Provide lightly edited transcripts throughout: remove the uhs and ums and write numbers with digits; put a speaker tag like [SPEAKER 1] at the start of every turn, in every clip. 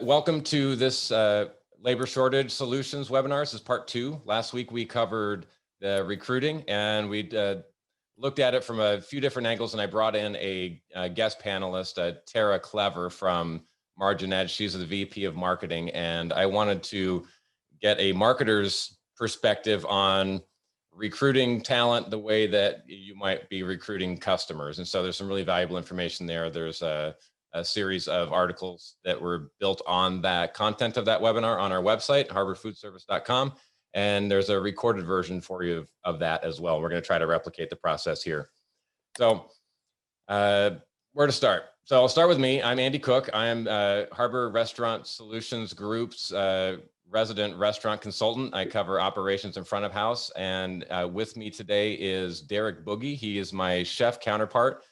[SPEAKER 1] Welcome to this labor shortage solutions webinar. This is part 2. Last week we covered the recruiting and we looked at it from a few different angles, and I brought in a guest panelist, Tara Clever from Margin Edge. She's the VP of Marketing, and I wanted to get a marketer's perspective on recruiting talent the way that you might be recruiting customers. And so there's some really valuable information there. There's a series of articles that were built on that content of that webinar on our website, harborfoodservice.com. And there's a recorded version for you of that as well. We're going to try to replicate the process here. So where to start? So I'll start with me. I'm Andy Cook. I am Harbor Restaurant Solutions Group's resident restaurant consultant. I cover operations and front of house. And with me today is Derek Bugge. He is my chef counterpart,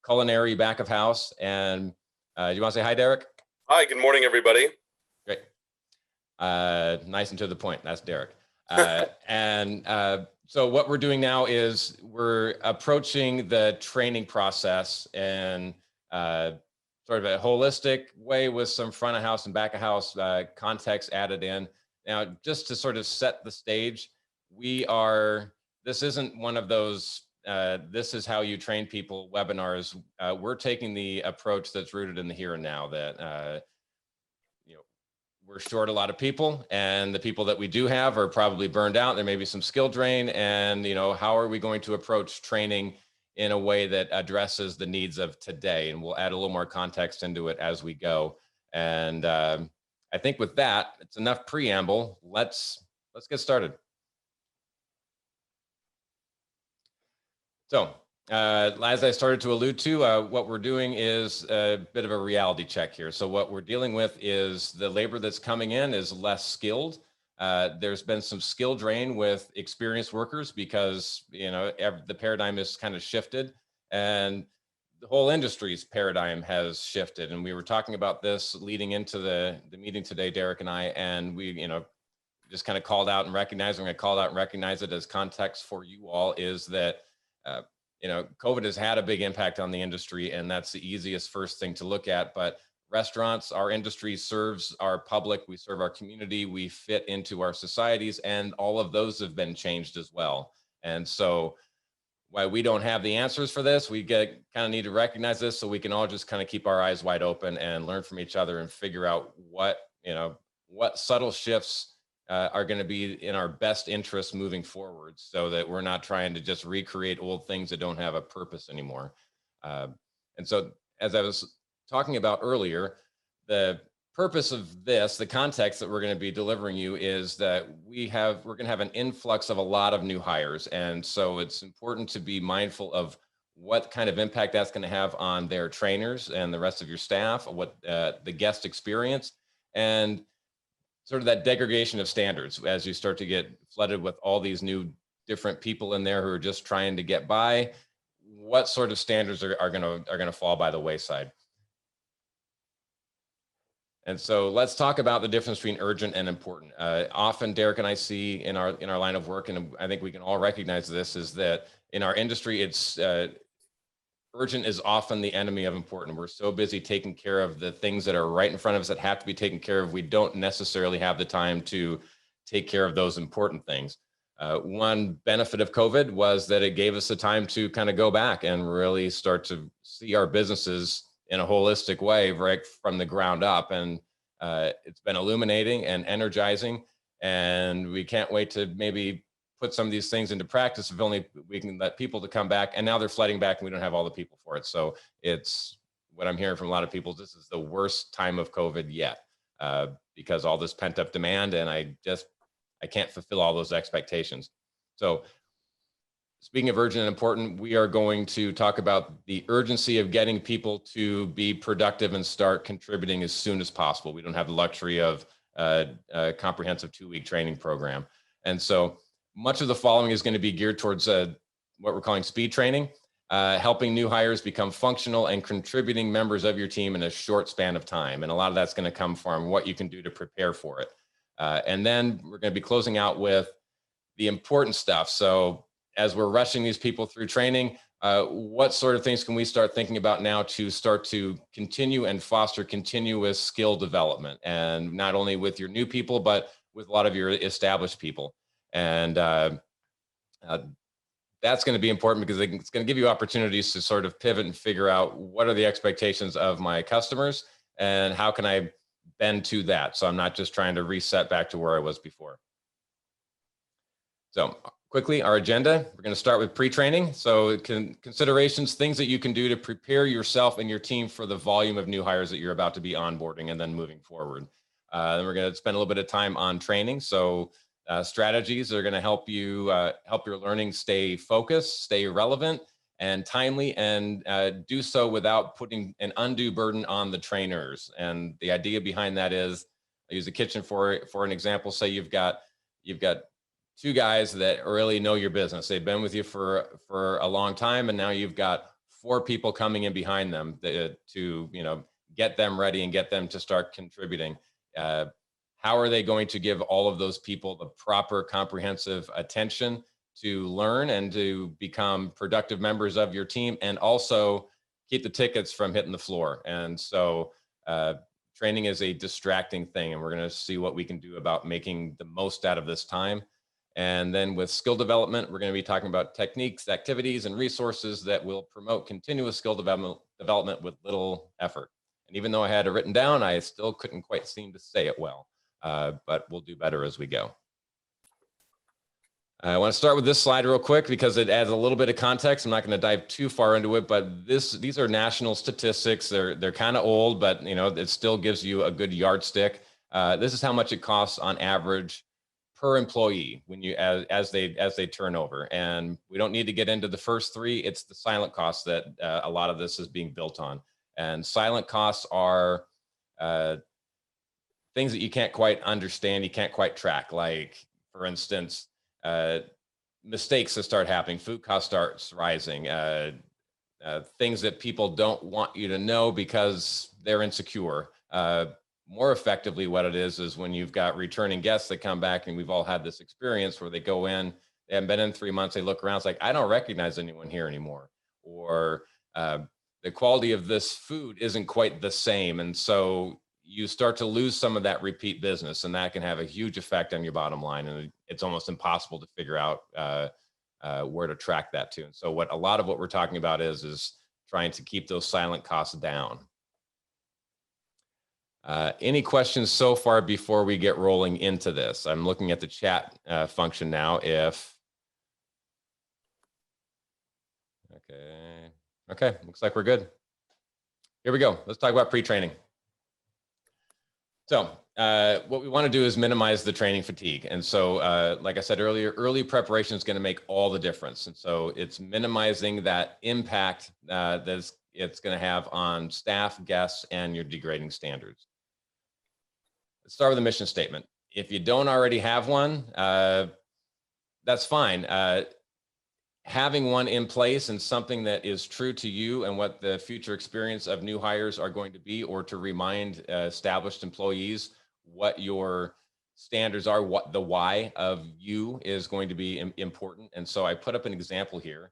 [SPEAKER 1] culinary back of house. And you want to say hi, Derek?
[SPEAKER 2] Hi, good morning, everybody.
[SPEAKER 1] Great. Nice and to the point. That's Derek. So what we're doing now is we're approaching the training process in sort of a holistic way with some front of house and back of house context added in. Now, just to sort of set the stage, this isn't one of those this is how you train people webinars. We're taking the approach that's rooted in the here and now, that we're short a lot of people, and the people that we do have are probably burned out. There may be some skill drain, and how are we going to approach training in a way that addresses the needs of today? And we'll add a little more context into it as we go. And I think with that, it's enough preamble. Let's get started. So as I started to allude to, what we're doing is a bit of a reality check here. So what we're dealing with is the labor that's coming in is less skilled. There's been some skill drain with experienced workers because, the paradigm has kind of shifted, and the whole industry's paradigm has shifted. And we were talking about this leading into the meeting today, Derek and I, and we, just kind of called out and recognized, we're going to call out and recognize it as context for you all, is that COVID has had a big impact on the industry, and that's the easiest first thing to look at. But restaurants, our industry serves our public, we serve our community, we fit into our societies, and all of those have been changed as well. And so while we don't have the answers for this, we kind of need to recognize this so we can all just kind of keep our eyes wide open and learn from each other and figure out what subtle shifts are going to be in our best interest moving forward, so that we're not trying to just recreate old things that don't have a purpose anymore. And so, as I was talking about earlier, the purpose of this, the context that we're going to be delivering you, is that we're going to have an influx of a lot of new hires. And so it's important to be mindful of what kind of impact that's going to have on their trainers and the rest of your staff, what the guest experience, and sort of that degradation of standards as you start to get flooded with all these new different people in there who are just trying to get by. What sort of standards are going to fall by the wayside? And so let's talk about the difference between urgent and important. Often Derek and I see in our line of work, and I think we can all recognize this, is that in our industry, it's urgent is often the enemy of important. We're so busy taking care of the things that are right in front of us that have to be taken care of. We don't necessarily have the time to take care of those important things. One benefit of COVID was that it gave us the time to kind of go back and really start to see our businesses in a holistic way, right from the ground up. And it's been illuminating and energizing. And we can't wait to maybe put some of these things into practice if only we can let people to come back. And now they're flooding back and we don't have all the people for it. So it's what I'm hearing from a lot of people. This is the worst time of COVID yet, because all this pent up demand, and I can't fulfill all those expectations. So speaking of urgent and important, we are going to talk about the urgency of getting people to be productive and start contributing as soon as possible. We don't have the luxury of a comprehensive 2-week training program. And so much of the following is going to be geared towards what we're calling speed training, helping new hires become functional and contributing members of your team in a short span of time. And a lot of that's going to come from what you can do to prepare for it. And then we're going to be closing out with the important stuff. So as we're rushing these people through training, what sort of things can we start thinking about now to start to continue and foster continuous skill development, and not only with your new people, but with a lot of your established people. And uh, that's going to be important because it's going to give you opportunities to sort of pivot and figure out what are the expectations of my customers and how can I bend to that. So I'm not just trying to reset back to where I was before. So quickly, our agenda, we're going to start with pre-training. So considerations, things that you can do to prepare yourself and your team for the volume of new hires that you're about to be onboarding and then moving forward. Then we're going to spend a little bit of time on training. So strategies are going to help you help your learning stay focused, stay relevant and timely, and do so without putting an undue burden on the trainers. And the idea behind that is, I use the kitchen for an example. Say you've got two guys that really know your business. They've been with you for a long time, and now you've got four people coming in behind them to get them ready and get them to start contributing. How are they going to give all of those people the proper comprehensive attention to learn and to become productive members of your team, and also keep the tickets from hitting the floor? And so training is a distracting thing, and we're going to see what we can do about making the most out of this time. And then with skill development, we're going to be talking about techniques, activities, and resources that will promote continuous skill development with little effort. And even though I had it written down, I still couldn't quite seem to say it well, but we'll do better as we go. I want to start with this slide real quick because it adds a little bit of context. I'm not going to dive too far into it, but these are national statistics. They're kind of old, but it still gives you a good yardstick. This is how much it costs on average per employee when you as they turn over. And we don't need to get into the first three. It's the silent costs that a lot of this is being built on. And silent costs are things that you can't quite understand, you can't quite track. Like, for instance, mistakes that start happening, food cost starts rising, things that people don't want you to know because they're insecure. More effectively, what it is when you've got returning guests that come back, and we've all had this experience where they go in, they haven't been in 3 months, they look around, it's like, I don't recognize anyone here anymore, or the quality of this food isn't quite the same. And so you start to lose some of that repeat business, and that can have a huge effect on your bottom line. And it's almost impossible to figure out where to track that to. And so a lot of what we're talking about is trying to keep those silent costs down. Any questions so far before we get rolling into this? I'm looking at the chat function now. Okay, looks like we're good. Here we go. Let's talk about pre-training. So what we want to do is minimize the training fatigue. And so like I said earlier, early preparation is going to make all the difference. And so it's minimizing that impact that it's going to have on staff, guests, and your degrading standards. Let's start with a mission statement. If you don't already have one, that's fine. Having one in place and something that is true to you and what the future experience of new hires are going to be, or to remind established employees what your standards are, what the why of you is going to be important. And so I put up an example here.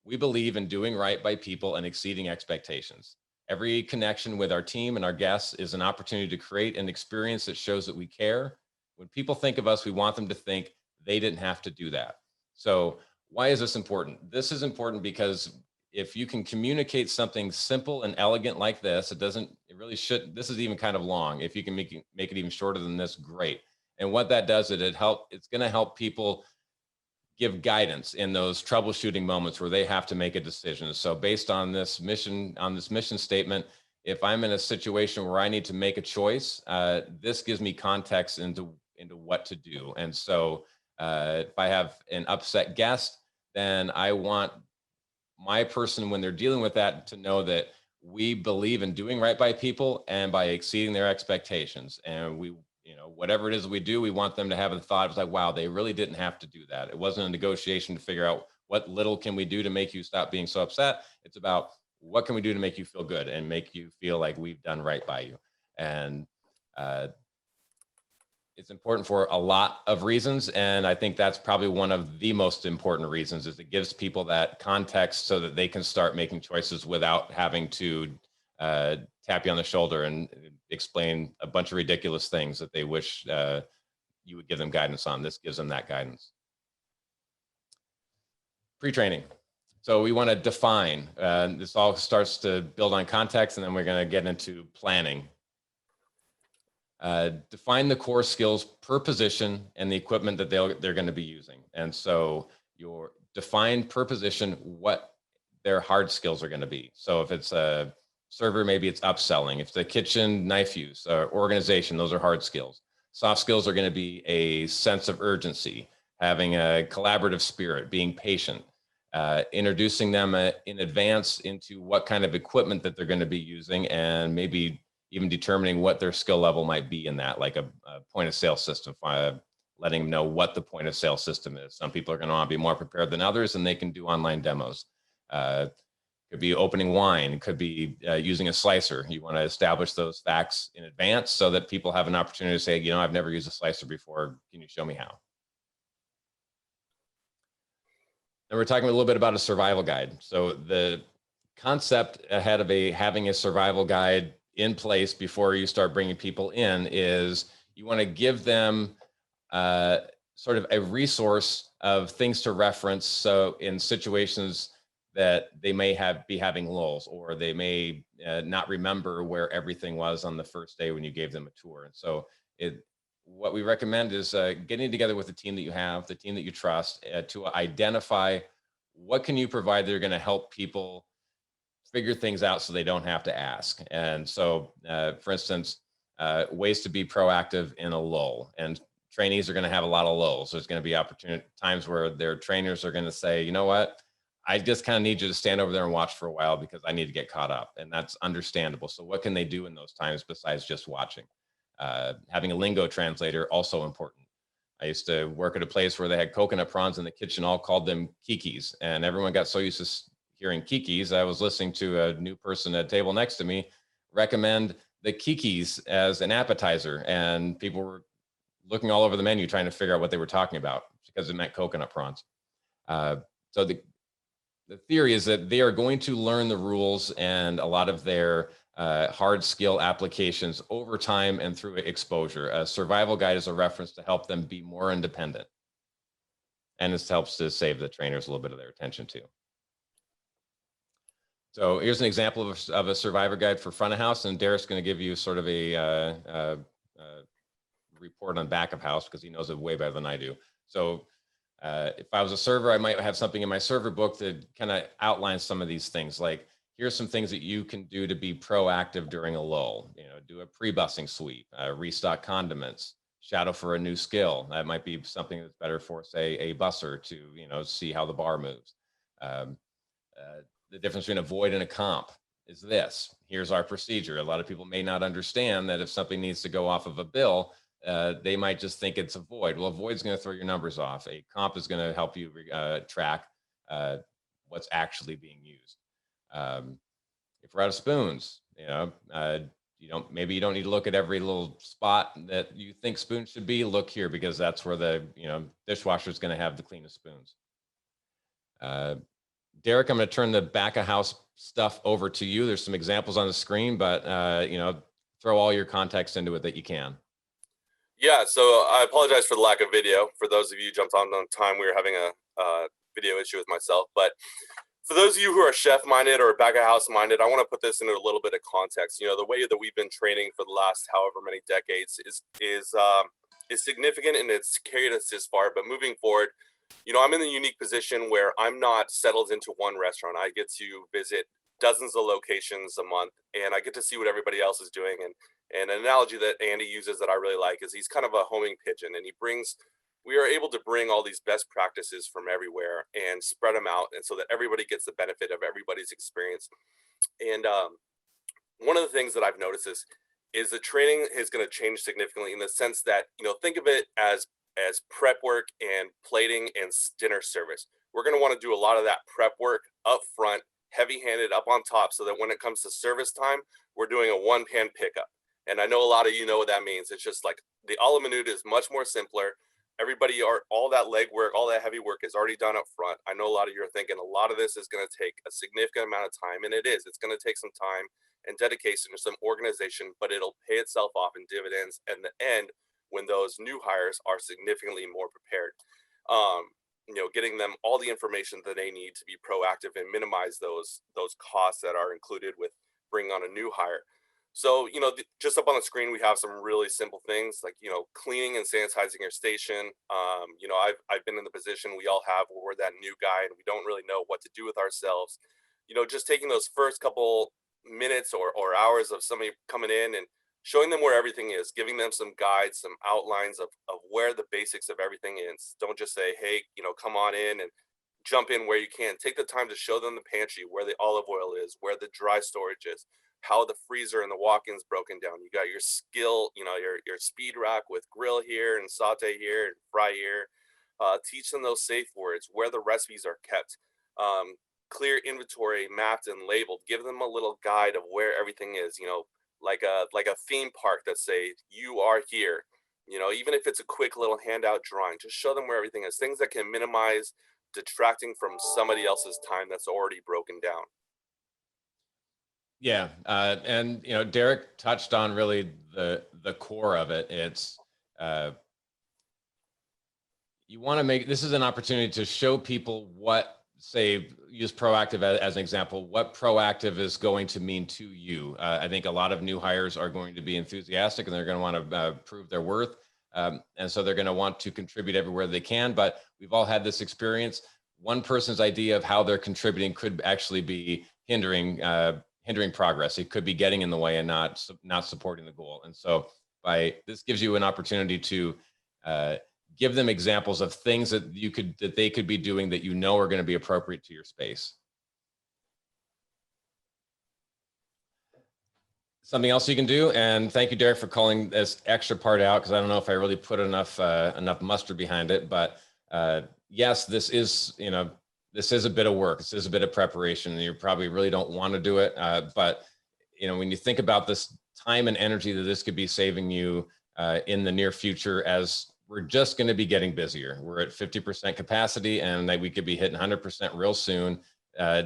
[SPEAKER 1] We believe in doing right by people and exceeding expectations. Every connection with our team and our guests is an opportunity to create an experience that shows that we care. When people think of us, we want them to think they didn't have to do that. So why is this important? This is important because if you can communicate something simple and elegant like this, this is even kind of long. If you can make it even shorter than this, great. And what that does, it's going to help people give guidance in those troubleshooting moments where they have to make a decision. So based on this mission statement, if I'm in a situation where I need to make a choice, this gives me context into what to do. And so if I have an upset guest, then I want my person, when they're dealing with that, to know that we believe in doing right by people and by exceeding their expectations. And whatever it is we do, we want them to have a thought. It's like, wow, they really didn't have to do that. It wasn't a negotiation to figure out what little can we do to make you stop being so upset. It's about what can we do to make you feel good and make you feel like we've done right by you. And It's important for a lot of reasons, and I think that's probably one of the most important reasons, is it gives people that context so that they can start making choices without having to tap you on the shoulder and explain a bunch of ridiculous things that they wish you would give them guidance on. This gives them that guidance. Pre-training. So we want to define. This all starts to build on context, and then we're going to get into planning. Define the core skills per position and the equipment that they're going to be using. And so you're define per position what their hard skills are going to be. So if it's a server, maybe it's upselling. If it's a kitchen, knife use, organization, those are hard skills. Soft skills are going to be a sense of urgency, having a collaborative spirit, being patient, introducing them in advance into what kind of equipment that they're going to be using, and maybe even determining what their skill level might be in that, like a point of sale system, letting them know what the point of sale system is. Some people are going to want to be more prepared than others, and they can do online demos. Could be opening wine, could be using a slicer. You want to establish those facts in advance so that people have an opportunity to say, you know, I've never used a slicer before. Can you show me how? And we're talking a little bit about a survival guide. So the concept ahead of having a survival guide in place before you start bringing people in is you want to give them sort of a resource of things to reference. So in situations that they may be having lulls, or they may not remember where everything was on the first day when you gave them a tour. And so what we recommend is getting together with the team that you have, the team that you trust, to identify what can you provide that are going to help people figure things out so they don't have to ask. And so, for instance, ways to be proactive in a lull. And trainees are going to have a lot of lulls. There's going to be times where their trainers are going to say, you know what, I just kind of need you to stand over there and watch for a while because I need to get caught up. And that's understandable. So what can they do in those times besides just watching? Having a lingo translator, also important. I used to work at a place where they had coconut prawns in the kitchen, all called them kikis. And everyone got so used to hearing kikis. I was listening to a new person at a table next to me recommend the kikis as an appetizer. And people were looking all over the menu trying to figure out what they were talking about because it meant coconut prawns. So the theory is that they are going to learn the rules and a lot of their hard skill applications over time and through exposure. A survival guide is a reference to help them be more independent. And this helps to save the trainers a little bit of their attention too. So here's an example of a survivor guide for front of house, and Derek's going to give you sort of a report on back of house because he knows it way better than I do. So if I was a server, I might have something in my server book that kind of outlines some of these things. Like, here's some things that you can do to be proactive during a lull. You know, do a pre-bussing sweep, restock condiments, shadow for a new skill. That might be something that's better for, say, a busser to, you know, see how the bar moves. The difference between a void and a comp is this. Here's our procedure. A lot of people may not understand that if something needs to go off of a bill, they might just think it's a void. Well, a void's going to throw your numbers off. A comp is going to help you track what's actually being used. If we're out of spoons, you know, maybe you don't need to look at every little spot that you think spoons should be. Look here because that's where the dishwasher is going to have the cleanest spoons. Derek, I'm going to turn the back of house stuff over to you. There's some examples on the screen, but throw all your context into it that you can.
[SPEAKER 2] Yeah, so I apologize for the lack of video. For those of you who jumped on time, we were having a video issue with myself. But for those of you who are chef-minded or back-of-house-minded, I want to put this into a little bit of context. You know, the way that we've been training for the last however many decades is significant, and it's carried us this far. But moving forward, you know, I'm in the unique position where I'm not settled into one restaurant. I get to visit dozens of locations a month, and I get to see what everybody else is doing. And an analogy that Andy uses that I really like is he's kind of a homing pigeon, and we are able to bring all these best practices from everywhere and spread them out, and so that everybody gets the benefit of everybody's experience. And one of the things that I've noticed is the training is going to change significantly in the sense that, you know, think of it as prep work and plating and dinner service. We're going to want to do a lot of that prep work up front, heavy-handed up on top, so that when it comes to service time, we're doing a one-pan pickup. And I know a lot of you know what that means. It's just like the a la minute is much more simpler. Everybody are all that legwork, all that heavy work is already done up front. I know a lot of you are thinking a lot of this is going to take a significant amount of time, and it is. It's going to take some time and dedication and some organization, but it'll pay itself off in dividends in the end when those new hires are significantly more prepared. Getting them all the information that they need to be proactive and minimize those costs that are included with bringing on a new hire. So, just up on the screen, we have some really simple things like, cleaning and sanitizing your station. I've been in the position we all have where we're that new guy and we don't really know what to do with ourselves. Just taking those first couple minutes or hours of somebody coming in and showing them where everything is, giving them some guides, some outlines of where the basics of everything is. Don't just say, hey, come on in and jump in where you can. Take the time to show them the pantry, where the olive oil is, where the dry storage is, how the freezer and the walk-ins broken down. You got your skill, your speed rack with grill here and saute here and fry here. Teach them those safe words, where the recipes are kept. Clear inventory mapped and labeled. Give them a little guide of where everything is, like a theme park that say you are here. Even if it's a quick little handout drawing, just show them where everything is. Things that can minimize detracting from somebody else's time that's already broken down.
[SPEAKER 1] Yeah, and Derek touched on really the core of it. It's you want to make this is an opportunity to show people what, say, use proactive as an example, what proactive is going to mean to you. I think a lot of new hires are going to be enthusiastic and they're going to want to prove their worth. And so they're going to want to contribute everywhere they can. But we've all had this experience. One person's idea of how they're contributing could actually be hindering progress. It could be getting in the way and not supporting the goal. And so this gives you an opportunity to give them examples of things that they could be doing that are going to be appropriate to your space. Something else you can do, and thank you, Derek, for calling this extra part out, because I don't know if I really put enough mustard behind it. But yes, this is a bit of work. This is a bit of preparation. You probably really don't want to do it, but when you think about this time and energy that this could be saving you in the near future, as we're just going to be getting busier. We're at 50% capacity, and we could be hitting 100% real soon.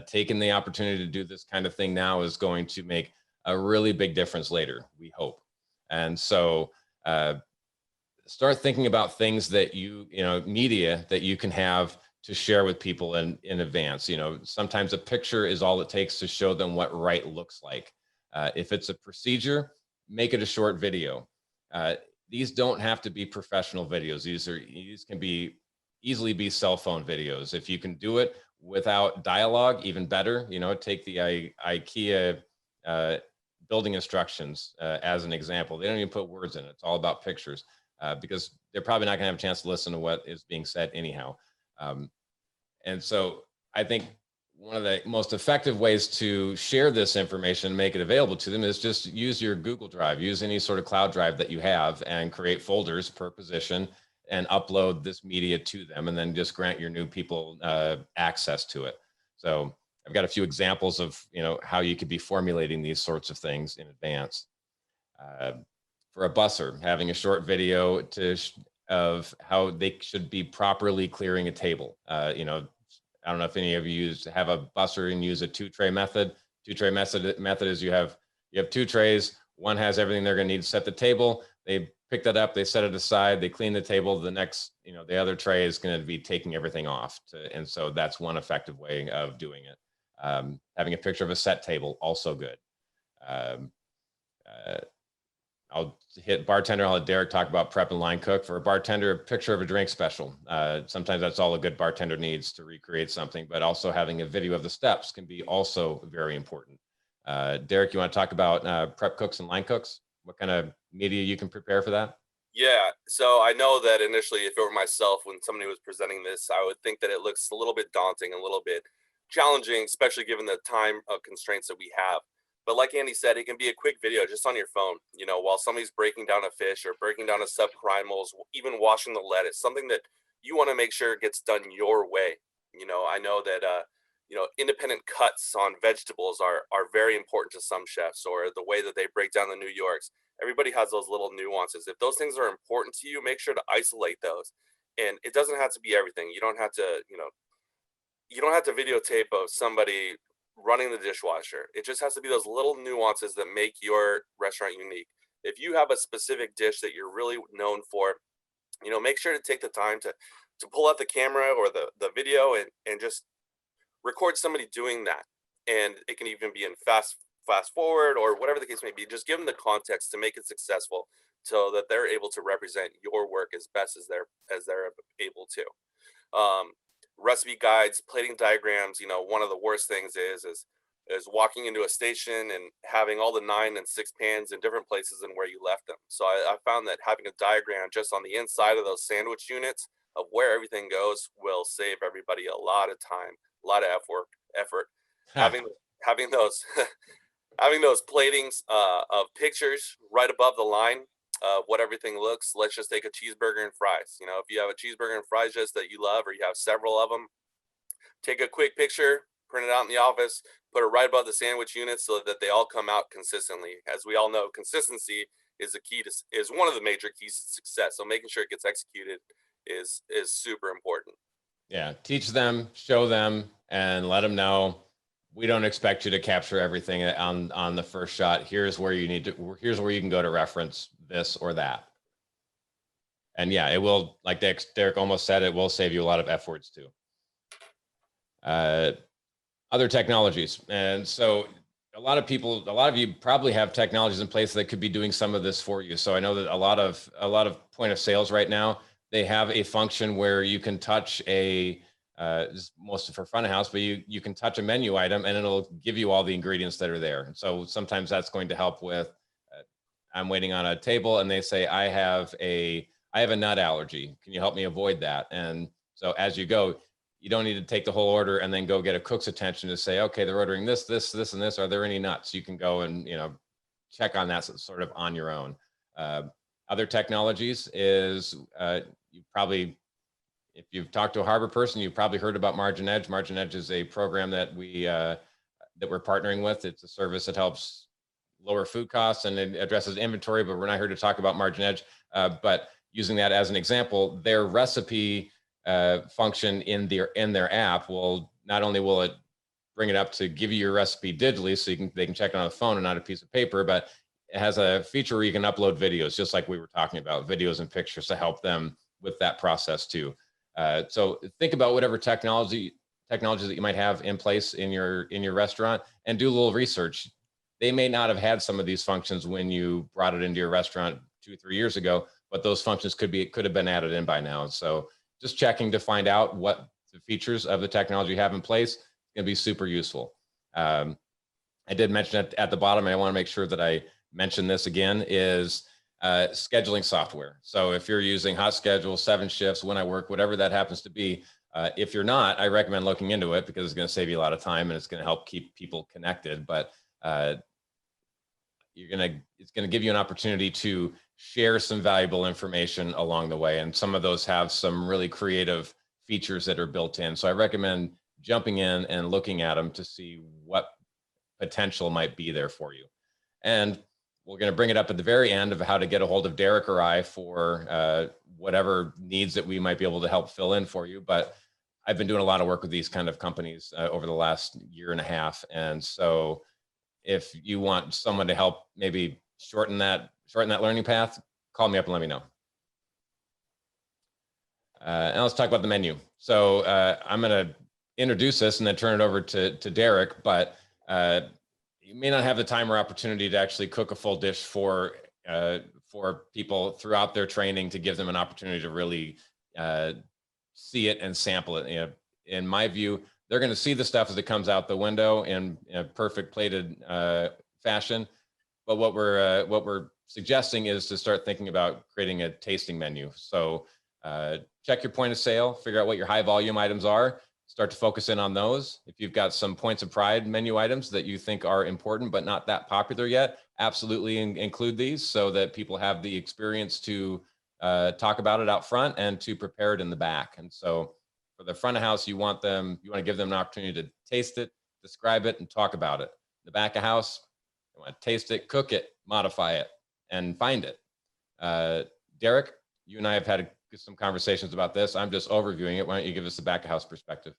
[SPEAKER 1] Taking the opportunity to do this kind of thing now is going to make a really big difference later, we hope. And so start thinking about things that media that you can have to share with people in advance. Sometimes a picture is all it takes to show them what right looks like. If it's a procedure, make it a short video. These don't have to be professional videos. These can easily be cell phone videos. If you can do it without dialogue, even better. Take the IKEA building instructions as an example. They don't even put words in it. It's all about pictures because they're probably not going to have a chance to listen to what is being said anyhow. And so I think one of the most effective ways to share this information, make it available to them, is just use your Google Drive, use any sort of cloud drive that you have, and create folders per position and upload this media to them, and then just grant your new people access to it. So I've got a few examples of how you could be formulating these sorts of things in advance. For a busser, having a short video of how they should be properly clearing a table. I don't know if any of you have a busser and use a two-tray method. Two-tray method is you have 2 trays. One has everything they're going to need to set the table. They pick that up, they set it aside, they clean the table. The next, the other tray is going to be taking everything off. And so that's one effective way of doing it. Having a picture of a set table, also good. I'll hit bartender. I'll let Derek talk about prep and line cook. For a bartender, a picture of a drink special. Sometimes that's all a good bartender needs to recreate something, but also having a video of the steps can be also very important. Derek, you want to talk about prep cooks and line cooks? What kind of media you can prepare for that?
[SPEAKER 2] Yeah, so I know that initially, if it were myself, when somebody was presenting this, I would think that it looks a little bit daunting, a little bit challenging, especially given the time constraints that we have. But like Andy said, it can be a quick video just on your phone, while somebody's breaking down a fish or breaking down a subprimals, even washing the lettuce, something that you want to make sure gets done your way. I know that, independent cuts on vegetables are very important to some chefs, or the way that they break down the New Yorks. Everybody has those little nuances. If those things are important to you, make sure to isolate those. And it doesn't have to be everything. You don't have to, you don't have to videotape of somebody running the dishwasher. It just has to be those little nuances that make your restaurant unique. If you have a specific dish that you're really known for, make sure to take the time to pull out the camera or the video and just record somebody doing that. And it can even be in fast forward or whatever the case may be. Just give them the context to make it successful so that they're able to represent your work as best as they're able to. Recipe guides, plating diagrams. One of the worst things is walking into a station and having all the 9 and 6 pans in different places than where you left them. So I found that having a diagram just on the inside of those sandwich units of where everything goes will save everybody a lot of time, a lot of effort. Having those having those platings of pictures right above the line of what everything looks. Let's just take a cheeseburger and fries. If you have a cheeseburger and fries just that you love, or you have several of them, take a quick picture, print it out in the office, put it right above the sandwich units so that they all come out consistently. As we all know, consistency is one of the major keys to success. So making sure it gets executed is super important.
[SPEAKER 1] Yeah, teach them, show them, and let them know we don't expect you to capture everything on the first shot. Here's where you can go to reference this or that. And yeah, it will, like Derek almost said, it will save you a lot of F words too. Other technologies. And so a lot of you probably have technologies in place that could be doing some of this for you. So I know that a lot of point of sales right now, they have a function where you can touch mostly for front of house, but you can touch a menu item and it'll give you all the ingredients that are there. So sometimes that's going to help with, I'm waiting on a table and they say, I have a nut allergy. Can you help me avoid that? And so as you go, you don't need to take the whole order and then go get a cook's attention to say, okay, they're ordering this, and this. Are there any nuts? You can go and, check on that sort of on your own. Other technologies is you probably, if you've talked to a harbor person, you've probably heard about Margin Edge. Margin Edge is a program that we're partnering with. It's a service that helps lower food costs and it addresses inventory, but we're not here to talk about Margin Edge. But using that as an example, their recipe function in their app will not only will it bring it up to give you your recipe digitally, so they can check it on a phone and not a piece of paper, but it has a feature where you can upload videos, just like we were talking about, videos and pictures to help them with that process too. So think about whatever technologies that you might have in place in your restaurant and do a little research. They may not have had some of these functions when you brought it into your restaurant 2 or 3 years ago, but those functions could have been added in by now. So just checking to find out what the features of the technology you have in place is going to be super useful. I did mention at the bottom, and I want to make sure that I mention this again, is scheduling software. So if you're using Hot Schedule, 7 Shifts, When I Work, whatever that happens to be, if you're not, I recommend looking into it because it's going to save you a lot of time and it's going to help keep people connected. But it's going to give you an opportunity to share some valuable information along the way. And some of those have some really creative features that are built in. So I recommend jumping in and looking at them to see what potential might be there for you. And we're going to bring it up at the very end of how to get a hold of Derek or I for whatever needs that we might be able to help fill in for you. But I've been doing a lot of work with these kind of companies over the last 1.5 years. And so if you want someone to help maybe shorten that learning path, call me up and let me know. And let's talk about the menu. So I'm going to introduce this and then turn it over to Derek, but you may not have the time or opportunity to actually cook a full dish for people throughout their training to give them an opportunity to really see it and sample it. In my view, they're going to see the stuff as it comes out the window in a perfect plated fashion. But what we're suggesting is to start thinking about creating a tasting menu. So check your point of sale, figure out what your high volume items are, start to focus in on those. If you've got some points of pride menu items that you think are important but not that popular yet, absolutely include these so that people have the experience to talk about it out front and to prepare it in the back. And so for the front of house, you want to give them an opportunity to taste it, describe it, and talk about it. The back of house, you want to taste it, cook it, modify it, and find it. Derek, you and I have had some conversations about this. I'm just overviewing it. Why don't you give us the back of house perspective?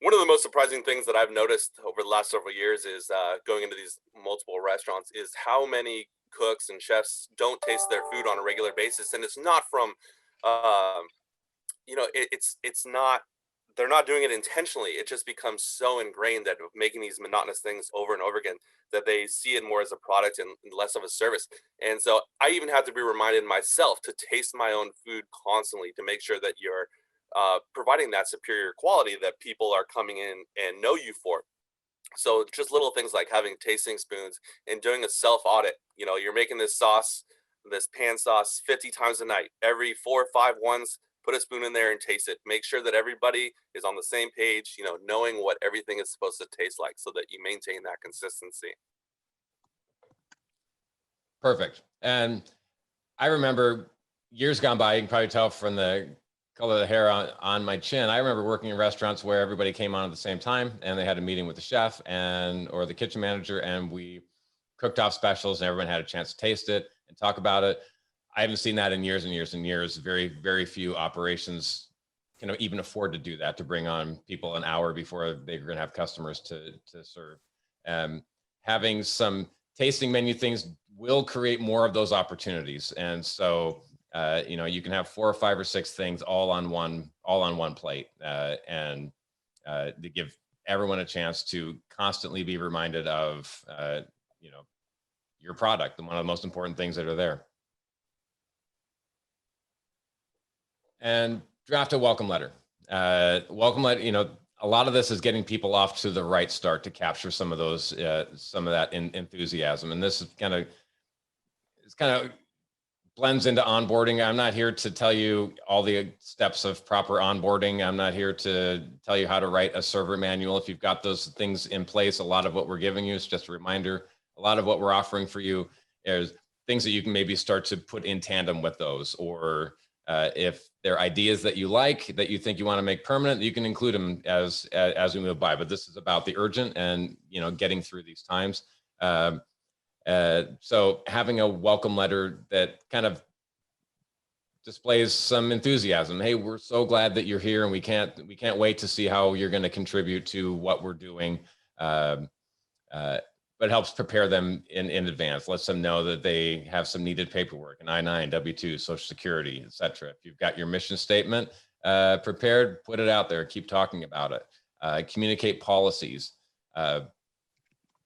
[SPEAKER 2] One of the most surprising things that I've noticed over the last several years is going into these multiple restaurants is how many cooks and chefs don't taste their food on a regular basis. And it's not from, it's not, they're not doing it intentionally. It just becomes so ingrained that making these monotonous things over and over again, that they see it more as a product and less of a service. And so I even have to be reminded myself to taste my own food constantly to make sure that you're providing that superior quality that people are coming in and know you for. So just little things like having tasting spoons and doing a self audit. You're making this sauce, this pan sauce 50 times a night. Every 4 or 5 ones, put a spoon in there and taste it. Make sure that everybody is on the same page, knowing what everything is supposed to taste like so that you maintain that consistency.
[SPEAKER 1] Perfect. And I remember years gone by, you can probably tell from the color of the hair on my chin. I remember working in restaurants where everybody came on at the same time and they had a meeting with the chef or the kitchen manager, and we cooked off specials and everyone had a chance to taste it and talk about it. I haven't seen that in years and years and years. Very, very few operations can even afford to do that, to bring on people an hour before they're going to have customers to serve. Having some tasting menu things will create more of those opportunities. And so you can have 4 or 5 or 6 things all on one plate, and to give everyone a chance to constantly be reminded of, your product, and one of the most important things that are there. And draft a welcome letter. Welcome letter. A lot of this is getting people off to the right start to capture some of that enthusiasm, and this is kind of blends into onboarding. I'm not here to tell you all the steps of proper onboarding. I'm not here to tell you how to write a server manual. If you've got those things in place, a lot of what we're giving you is just a reminder. A lot of what we're offering for you is things that you can maybe start to put in tandem with those, or if there are ideas that you like, that you think you want to make permanent, you can include them as we move by. But this is about the urgent and, getting through these times. So having a welcome letter that kind of displays some enthusiasm. Hey, we're so glad that you're here, and we can't wait to see how you're going to contribute to what we're doing. But helps prepare them in advance. Lets them know that they have some needed paperwork, an I-9, W-2, Social Security, et cetera. If you've got your mission statement prepared, put it out there. Keep talking about it. Communicate policies.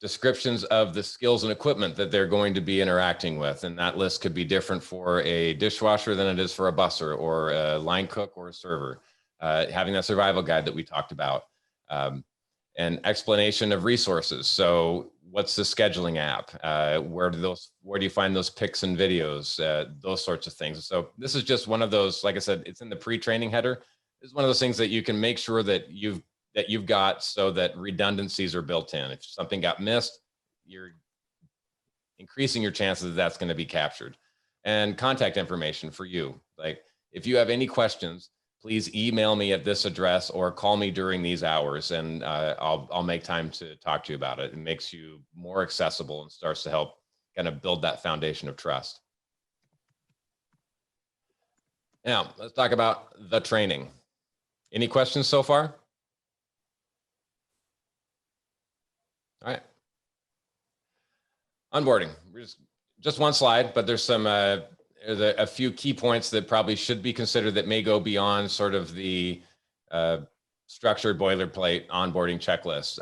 [SPEAKER 1] Descriptions of the skills and equipment that they're going to be interacting with. And that list could be different for a dishwasher than it is for a busser or a line cook or a server. Having that survival guide that we talked about. An explanation of resources. So what's the scheduling app? Where do you find those pics and videos? Those sorts of things. So this is just one of those, like I said, it's in the pre-training header. This is one of those things that you can make sure that you've got, so that redundancies are built in. If something got missed, you're increasing your chances that that's going to be captured. And contact information for you. Like, if you have any questions, please email me at this address or call me during these hours, and I'll make time to talk to you about it. It makes you more accessible and starts to help kind of build that foundation of trust. Now, let's talk about the training. Any questions so far? All right. Onboarding. Just one slide, but there's a few key points that probably should be considered that may go beyond sort of the structured boilerplate onboarding checklist.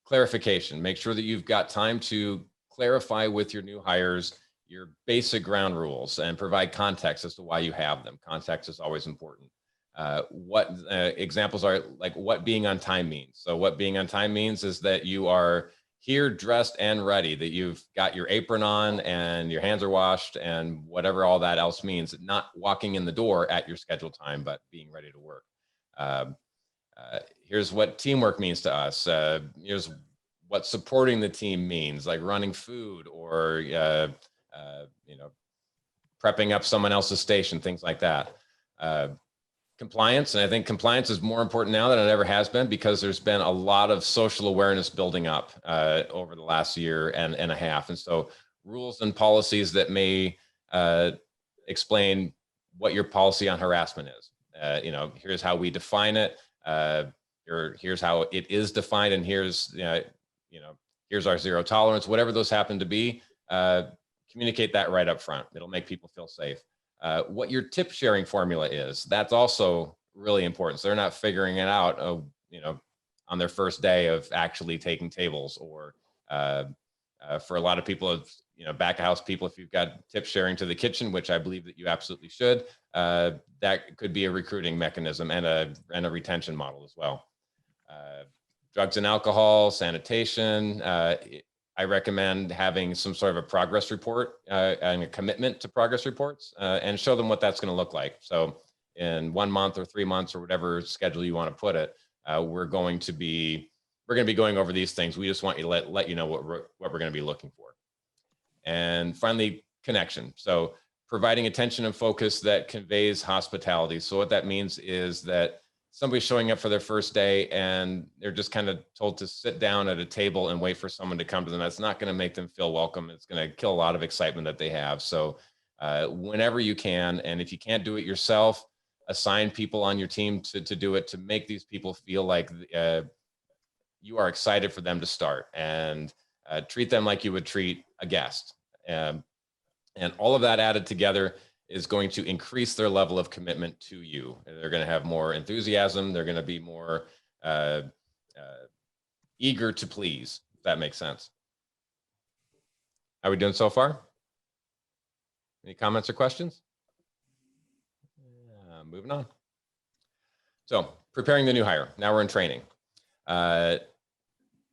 [SPEAKER 1] Clarification. Make sure that you've got time to clarify with your new hires your basic ground rules and provide context as to why you have them. Context is always important. What examples are, like, what being on time means. So what being on time means is that you are here dressed and ready, that you've got your apron on and your hands are washed and whatever all that else means, not walking in the door at your scheduled time, but being ready to work. Here's what teamwork means to us. Here's what supporting the team means, like running food or, prepping up someone else's station, things like that. Compliance, and I think compliance is more important now than it ever has been, because there's been a lot of social awareness building up over the last year and a half. And so rules and policies that may explain what your policy on harassment is. You know, here's how we define it. Here's how it is defined, and here's you know, here's our zero tolerance. Whatever those happen to be, communicate that right up front. It'll make people feel safe. What your tip sharing formula is, that's also really important. So they're not figuring it out, you know, on their first day of actually taking tables, or for a lot of people, you know, back of house people, if you've got tip sharing to the kitchen, which I believe that you absolutely should, that could be a recruiting mechanism and a retention model as well. Drugs and alcohol, sanitation. I recommend having some sort of a progress report and a commitment to progress reports, and show them what that's going to look like. So in 1 month or 3 months or whatever schedule you want to put it, we're going to be going over these things. We just want you to let you know what we're going to be looking for. And finally, connection. So providing attention and focus that conveys hospitality. So what that means is that somebody's showing up for their first day and they're just kind of told to sit down at a table and wait for someone to come to them. That's not going to make them feel welcome. It's going to kill a lot of excitement that they have. So whenever you can, and if you can't do it yourself, assign people on your team to do it, to make these people feel like you are excited for them to start, and treat them like you would treat a guest. And all of that added together is going to increase their level of commitment to you. They're going to have more enthusiasm. They're going to be more eager to please, if that makes sense. How are we doing so far? Any comments or questions? Moving on. So preparing the new hire. Now we're in training.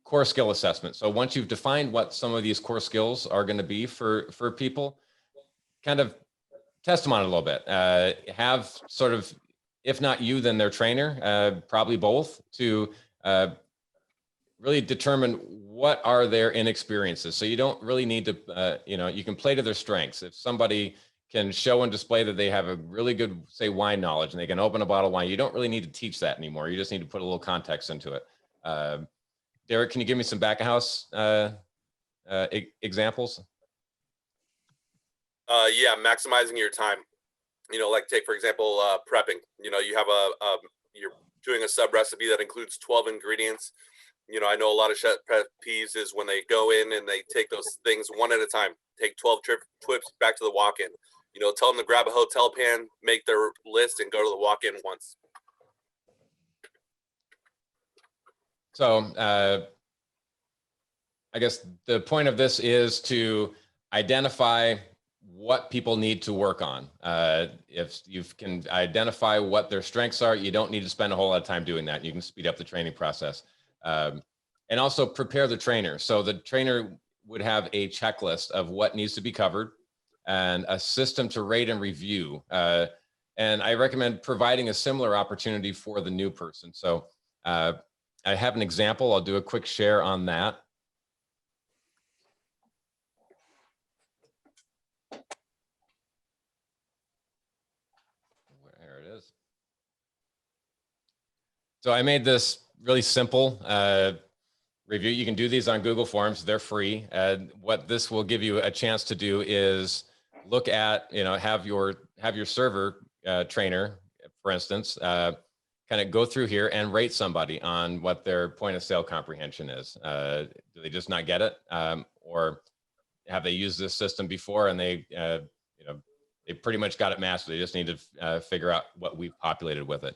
[SPEAKER 1] Core skill assessment. So once you've defined what some of these core skills are going to be for people, kind of test them on it a little bit. Have sort of, if not you, then their trainer, probably both, to really determine what are their inexperiences. So you don't really need to, you know, you can play to their strengths. If somebody can show and display that they have a really good, say, wine knowledge, and they can open a bottle of wine, you don't really need to teach that anymore. You just need to put a little context into it. Derek, can you give me some back of house examples?
[SPEAKER 2] Yeah, maximizing your time. You know, like take for example, prepping. You know, you have you're doing a sub recipe that includes 12 ingredients. You know, I know a lot of chef pet peeves is when they go in and they take those things one at a time. Take 12 trips back to the walk-in. You know, tell them to grab a hotel pan, make their list, and go to the walk-in once.
[SPEAKER 1] So I guess the point of this is to identify what people need to work on. If you can identify what their strengths are, you don't need to spend a whole lot of time doing that. You can speed up the training process. And also prepare the trainer. So the trainer would have a checklist of what needs to be covered and a system to rate and review. And I recommend providing a similar opportunity for the new person. So I have an example. I'll do a quick share on that. There it is. So I made this really simple review. You can do these on Google Forms. They're free. What this will give you a chance to do is look at, you know, have your server trainer, for instance, kind of go through here and rate somebody on what their point of sale comprehension is. Do they just not get it? Or have they used this system before and they, you know, they pretty much got it mastered. They just need to figure out what we've populated with it.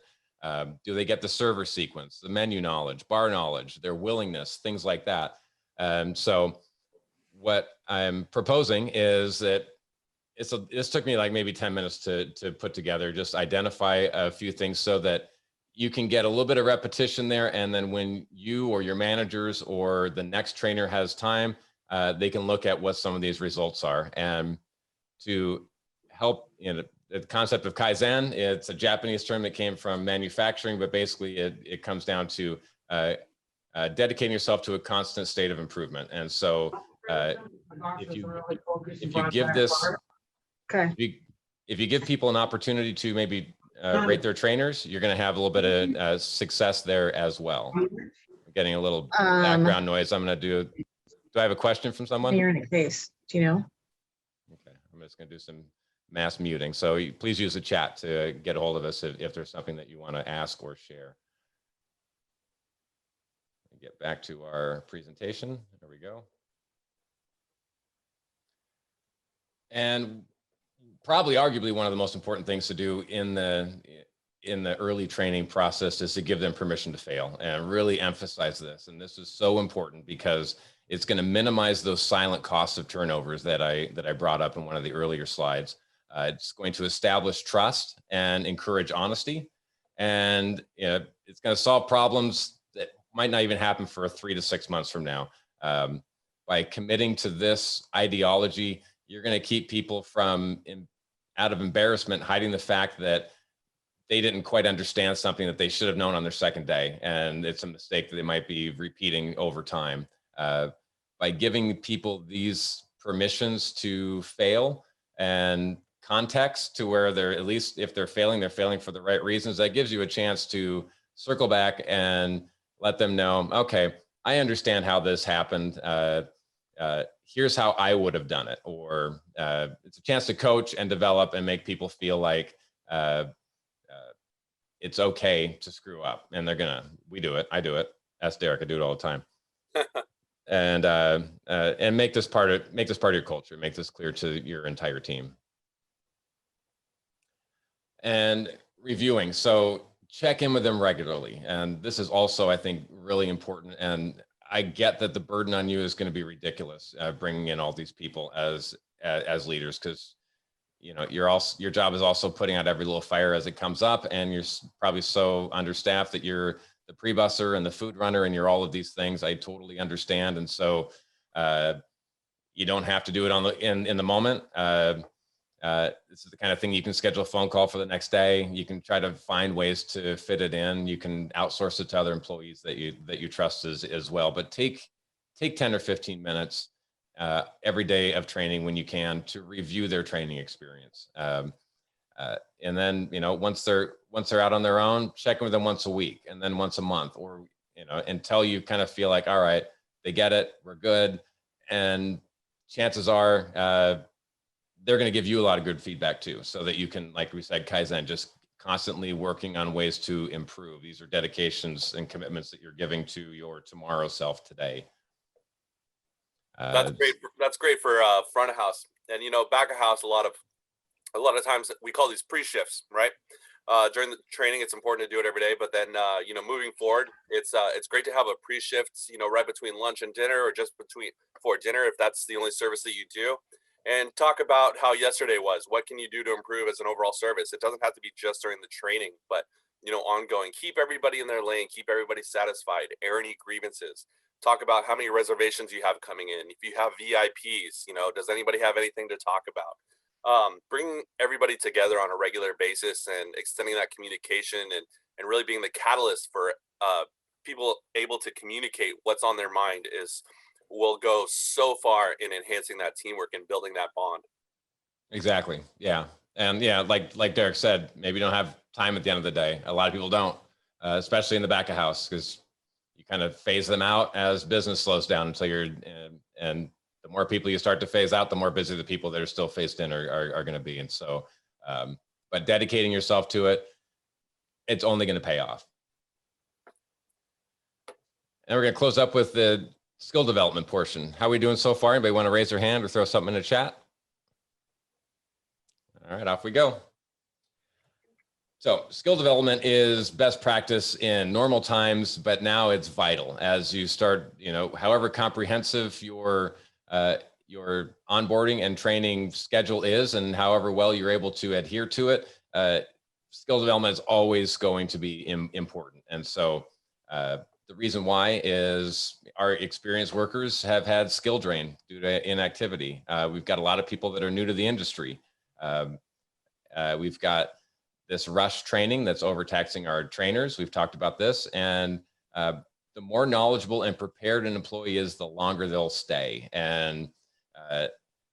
[SPEAKER 1] Do they get the server sequence, the menu knowledge, bar knowledge, their willingness, things like that? So what I'm proposing is that this took me like maybe 10 minutes to put together, just identify a few things so that you can get a little bit of repetition there. And then when you or your managers or the next trainer has time, they can look at what some of these results are. And to help, you know, the concept of Kaizen, it's a Japanese term that came from manufacturing, but basically it comes down to dedicating yourself to a constant state of improvement. And so if you give this, if you give people an opportunity to maybe rate their trainers, you're going to have a little bit of success there as well. I'm getting a little background noise. I'm going to do I have a question from someone?
[SPEAKER 3] You're in a case. you know?
[SPEAKER 1] Okay, I'm just going to do some mass muting. So please use the chat to get a hold of us if there's something that you want to ask or share. Get back to our presentation. There we go. And probably arguably one of the most important things to do in the early training process is to give them permission to fail and really emphasize this. And this is so important because it's going to minimize those silent costs of turnovers that I brought up in one of the earlier slides. It's going to establish trust and encourage honesty. And it's going to solve problems that might not even happen for 3 to 6 months from now. By committing to this ideology, you're going to keep people from, out of embarrassment, hiding the fact that they didn't quite understand something that they should have known on their second day. And it's a mistake that they might be repeating over time. By giving people these permissions to fail and context to where they're, at least if they're failing for the right reasons, that gives you a chance to circle back and let them know, okay, I understand how this happened. Here's how I would have done it. Or it's a chance to coach and develop and make people feel like it's okay to screw up. And they're gonna, we do it, I do it. Ask Derek, I do it all the time. And make this part of your culture, make this clear to your entire team. And reviewing, so check in with them regularly. And this is also, I think, really important. And I get that the burden on you is going to be ridiculous, bringing in all these people as leaders, because your job is also putting out every little fire as it comes up, and you're probably so understaffed that you're the pre-busser and the food runner, and you're all of these things. I totally understand, and so you don't have to do it in the moment. This is the kind of thing you can schedule a phone call for the next day. You can try to find ways to fit it in. You can outsource it to other employees that you trust as well. But take 10 or 15 minutes every day of training when you can to review their training experience. And then once they're out on their own, check in with them once a week, and then once a month, or until you kind of feel like, all right, they get it, we're good. And chances are they're going to give you a lot of good feedback too, so that you can, like we said, Kaizen, just constantly working on ways to improve. These are dedications and commitments that you're giving to your tomorrow self today.
[SPEAKER 2] That's great. That's great for front of house, and back of house. A lot of times we call these pre-shifts, right? During the training, it's important to do it every day. But then, moving forward, it's great to have a pre-shift, right between lunch and dinner, or just before dinner, if that's the only service that you do. And talk about how yesterday was. What can you do to improve as an overall service? It doesn't have to be just during the training, but ongoing. Keep everybody in their lane. Keep everybody satisfied. Air any grievances. Talk about how many reservations you have coming in. If you have VIPs, does anybody have anything to talk about? Bring everybody together on a regular basis and extending that communication and really being the catalyst for people able to communicate what's on their mind will go so far in enhancing that teamwork and building that bond.
[SPEAKER 1] Exactly. Yeah. And yeah, like Derek said, maybe you don't have time at the end of the day. A lot of people don't, especially in the back of house, because you kind of phase them out as business slows down until and the more people you start to phase out, the more busy the people that are still phased in are going to be. And so, but dedicating yourself to it, it's only going to pay off. And we're going to close up with the skill development portion. How are we doing so far? Anybody want to raise their hand or throw something in the chat? All right, off we go. So skill development is best practice in normal times, but now it's vital as you start, however comprehensive your onboarding and training schedule is, and however well you're able to adhere to it, skill development is always going to be important. And so the reason why is our experienced workers have had skill drain due to inactivity. We've got a lot of people that are new to the industry. We've got this rush training that's overtaxing our trainers. We've talked about this. And the more knowledgeable and prepared an employee is, the longer they'll stay. And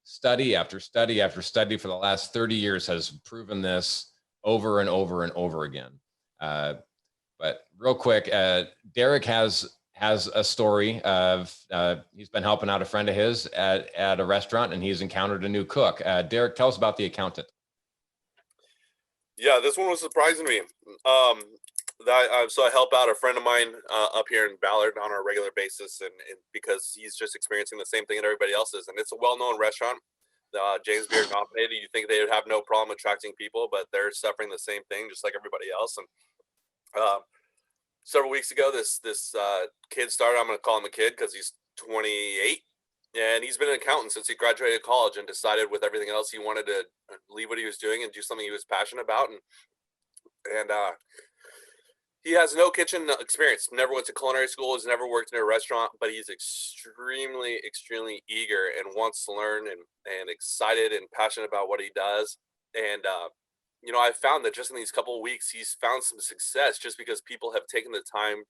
[SPEAKER 1] study after study after study for the last 30 years has proven this over and over and over again. But real quick, Derek has has a story of he's been helping out a friend of his at a restaurant, and he's encountered a new cook. Derek, tell us about the accountant.
[SPEAKER 2] Yeah, this one was surprising to me. So I help out a friend of mine up here in Ballard on a regular basis, and because he's just experiencing the same thing that everybody else is, and it's a well-known restaurant. James Beard dominated. You think they would have no problem attracting people, but they're suffering the same thing, just like everybody else. And several weeks ago, this kid started. I'm going to call him a kid because he's 28, and he's been an accountant since he graduated college, and decided with everything else he wanted to leave what he was doing and do something he was passionate about. And he has no kitchen experience. Never went to culinary school. Has never worked in a restaurant, but he's extremely, extremely eager and wants to learn, and excited and passionate about what he does. And you know, I've found that just in these couple of weeks, he's found some success just because people have taken the time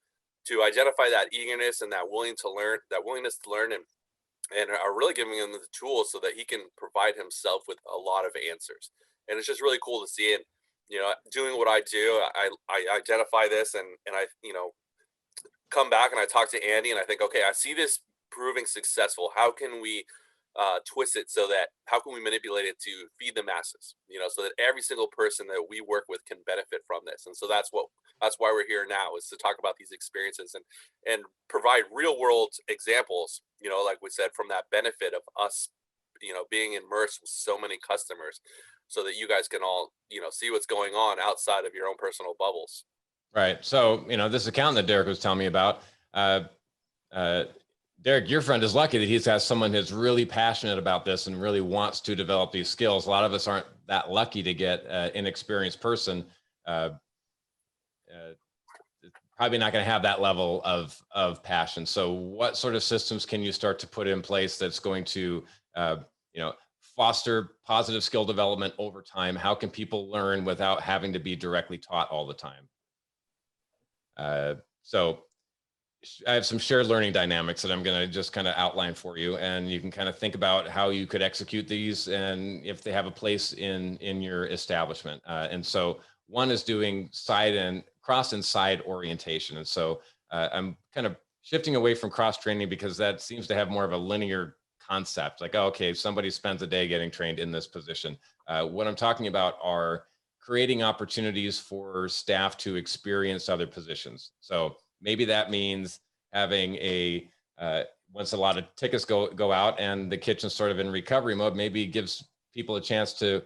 [SPEAKER 2] to identify that eagerness and that willingness to learn, and are really giving him the tools so that he can provide himself with a lot of answers. And it's just really cool to see it. You know, doing what I do, I identify this, and I, you know, come back and I talk to Andy, and I think, okay, I see this proving successful. How can we twist it so that, how can we manipulate it to feed the masses, you know, so that every single person that we work with can benefit from this. And so that's why we're here now, is to talk about these experiences and provide real world examples, you know, like we said, from that benefit of us, you know, being immersed with so many customers, so that you guys can all, you know, see what's going on outside of your own personal bubbles.
[SPEAKER 1] Right. So, you know, this accountant that Derek was telling me about, Derek, your friend is lucky that he's got someone who's really passionate about this and really wants to develop these skills. A lot of us aren't that lucky to get an inexperienced person. Probably not going to have that level of passion. So what sort of systems can you start to put in place that's going to, you know, foster positive skill development over time? How can people learn without having to be directly taught all the time? So I have some shared learning dynamics that I'm going to just kind of outline for you, and you can kind of think about how you could execute these and if they have a place in your establishment. And so one is doing side and cross and side orientation. And so I'm kind of shifting away from cross training because that seems to have more of a linear concept, like, oh, okay, somebody spends a day getting trained in this position. What I'm talking about are creating opportunities for staff to experience other positions. So maybe that means having a, once a lot of tickets go out and the kitchen's sort of in recovery mode, maybe gives people a chance to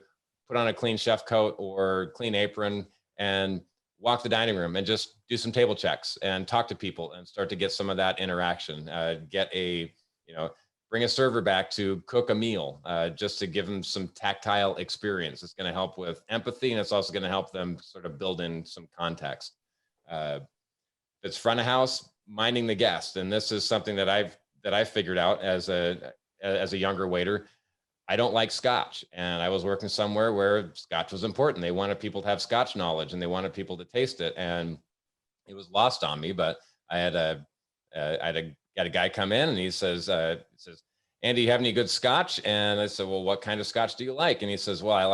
[SPEAKER 1] put on a clean chef coat or clean apron and walk the dining room and just do some table checks and talk to people and start to get some of that interaction. Get a, you know, bring a server back to cook a meal, just to give them some tactile experience. It's going to help with empathy, and it's also going to help them sort of build in some context. If it's front of house, minding the guest, and this is something that I've figured out as a younger waiter. I don't like Scotch, and I was working somewhere where Scotch was important. They wanted people to have Scotch knowledge, and they wanted people to taste it, and it was lost on me. But I had got a guy come in, and he says, Andy, you have any good Scotch? And I said, well, what kind of Scotch do you like? And he says, well, I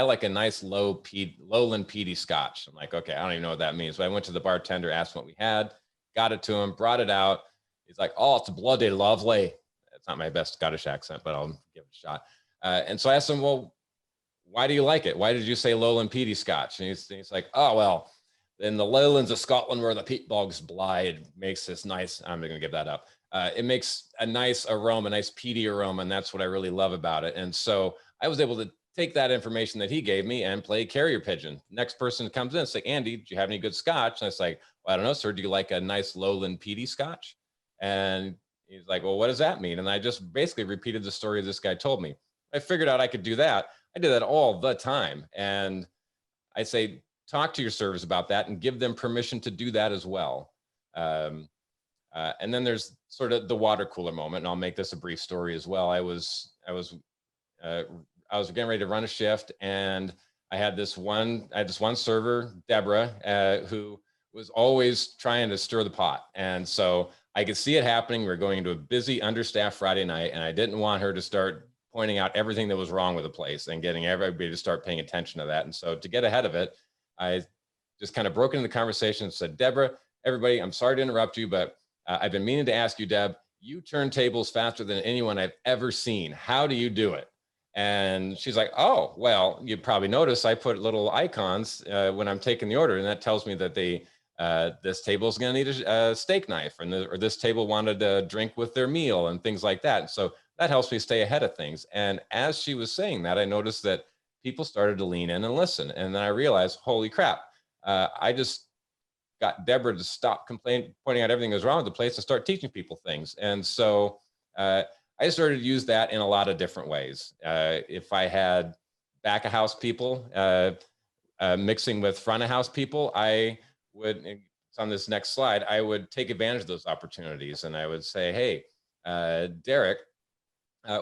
[SPEAKER 1] like a nice lowland peaty Scotch. I'm like, okay, I don't even know what that means. So I went to the bartender, asked what we had, got it to him, brought it out. He's like, oh, it's bloody lovely. It's not my best Scottish accent, but I'll give it a shot. And so I asked him, well, why do you like it? Why did you say lowland peaty Scotch? And he's like, oh, well, in the lowlands of Scotland where the peat bogs blide makes this nice, I'm going to give that up. It makes a nice aroma, a nice peaty aroma, and that's what I really love about it. And so I was able to take that information that he gave me and play carrier pigeon. Next person comes in and say, Andy, do you have any good Scotch? And I was like, well, I don't know, sir. Do you like a nice lowland peaty Scotch? And he's like, well, what does that mean? And I just basically repeated the story this guy told me. I figured out I could do that. I did that all the time. And I say, talk to your servers about that and give them permission to do that as well. And then there's sort of the water cooler moment, and I'll make this a brief story as well. I was getting ready to run a shift, and I had this one server, Deborah, who was always trying to stir the pot. And so I could see it happening. We were going into a busy, understaffed Friday night, and I didn't want her to start pointing out everything that was wrong with the place and getting everybody to start paying attention to that. And so to get ahead of it, I just kind of broke into the conversation and said, Deborah, everybody, I'm sorry to interrupt you, but I've been meaning to ask you, Deb, you turn tables faster than anyone I've ever seen. How do you do it? And she's like, oh, well, you probably notice I put little icons when I'm taking the order, and that tells me that this table is going to need a steak knife, or this table wanted a drink with their meal and things like that. So that helps me stay ahead of things. And as she was saying that, I noticed that people started to lean in and listen. And then I realized, holy crap, I just got Deborah to stop pointing out everything that was wrong with the place and start teaching people things. And so I started to use that in a lot of different ways. If I had back of house people mixing with front of house people, I would, it's on this next slide, I would take advantage of those opportunities, and I would say, hey, Derek,